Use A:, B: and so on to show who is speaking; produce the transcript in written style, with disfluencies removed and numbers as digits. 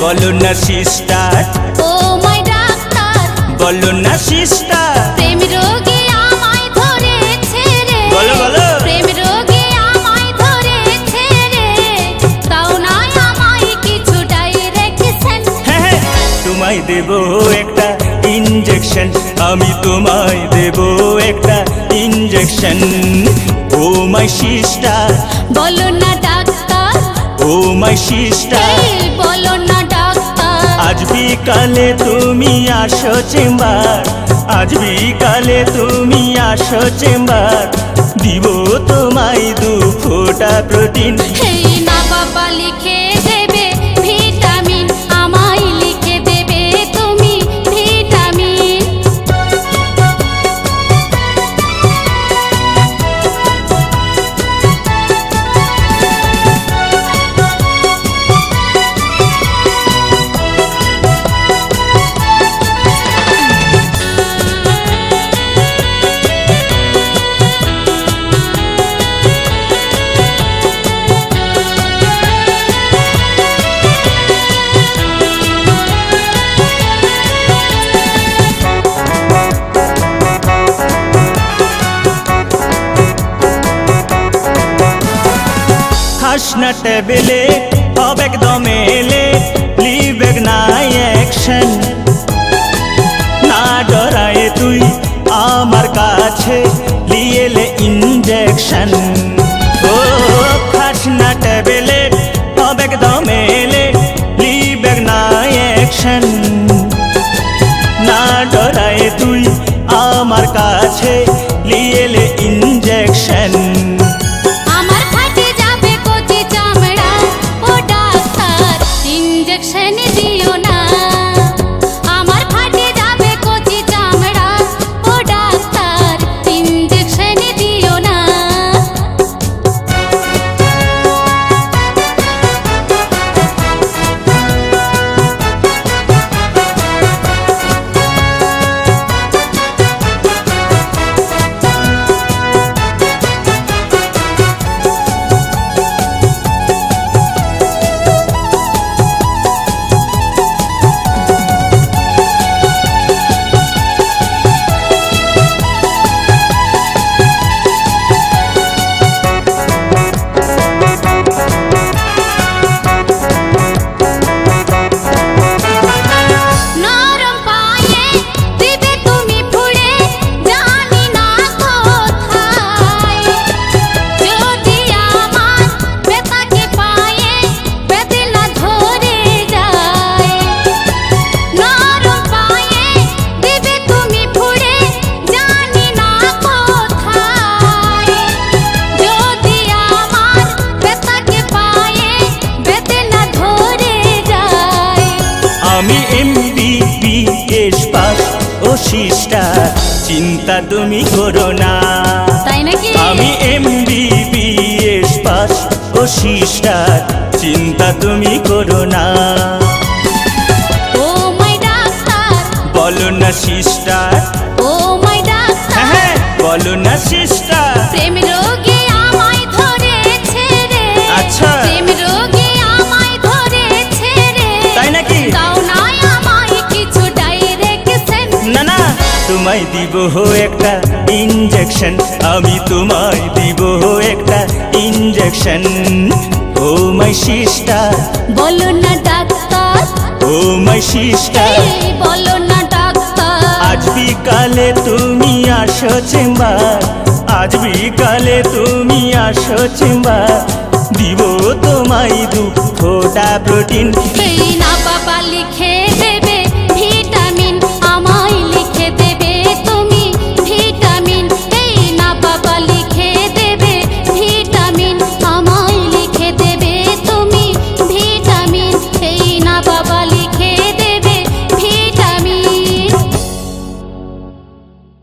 A: বলো না সিস্টার,
B: ও মাই ডাক্তার,
A: বলো না সিস্টার,
B: প্রেম রোগে আমায় ধরেছে রে,
A: বলো বলো,
B: প্রেম রোগে আমায় ধরেছে রে, তাও নয় আমায় কিছু ডাইরেকশন।
A: হ্যাঁ হ্যাঁ, তোমায় দেব একটা ইনজেকশন, আমি তোমায় দেব একটা ইনজেকশন। ও মাই সিস্টার,
B: বলো না ডাক্তার,
A: ও মাই সিস্টার,
B: এই বলো না ডাক্তার,
A: আজ বিকালে তুমি আসো চেম্বার, আজ বিকালে তুমি আসো চেম্বার, দিব তোমায় 2 ফোঁটা প্রোটিন।
B: এই না বাবা লিখে দেবে ভিটামিন, আমায় লিখে দেবে তুমি ভিটামিন।
A: খাস না টেবিলে হবে একদম এলে, লিবেগ না অ্যাকশন, না ডরায় তুই আমার কাছে লিয়েলে ইনজেকশন। ও খাস না টেবিলে হবে একদম এলে, লিবেগ না অ্যাকশন, না ডরায় তুই আমার কাছে লিয়েলে ইনজেকশন।
B: আমার ফাটে যাবে কচি চামড়া, ও ডাক্তার ইনজেকশন দিও না। আমার ফাটে যাবে কচি চামড়া, ও ডাক্তার ইনজেকশন দিও না। নরম পায়ে দিবে তুমি ফুড়ে, জানি না কোথায়। যদি আমার বেতাকে পায়ে বেদনা ধরে যায়, নরম পায়ে দিবে তুমি ফুড়ে, জানি না কোথায়। যদি আমার বেতাকে পায়ে বেদনা ধরে যায়।
A: আমি MBBS পাস, ও সিস্টার চিন্তা তুমি করো না।
B: তাই নাকি?
A: আমি MBBS পাস, ও সিস্টার চিন্তা তুমি করো না।
B: ও মাই ডাক্তার,
A: বলো না সিস্টার,
B: ও মাই ডাক্তার,
A: হ্যাঁ হ্যাঁ, বলো না সিস্টার,
B: প্রেম রোগে আমায় ধরেছে রে,
A: আচ্ছা।
B: প্রেম রোগে আমায় ধরেছে রে,
A: তাই নাকি?
B: তাও নয় আমায় কিছু ডাইরেকশন।
A: না না, তোমায় দিব একটা ইনজেকশন, আমি তোমায় দিব একটা ইনজেকশন। ও মাই সিস্টার,
B: বলো না ডাক্তার,
A: ও মাই সিস্টার,
B: এই বলো না ডাক্তার,
A: আজ বিকালে তুমি আসো চেম্বার, আজ বিকালে তুমি আসো চেম্বার, দিব তোমায় 2 ফোঁটা প্রোটিন।
B: এই না বাবা লিখে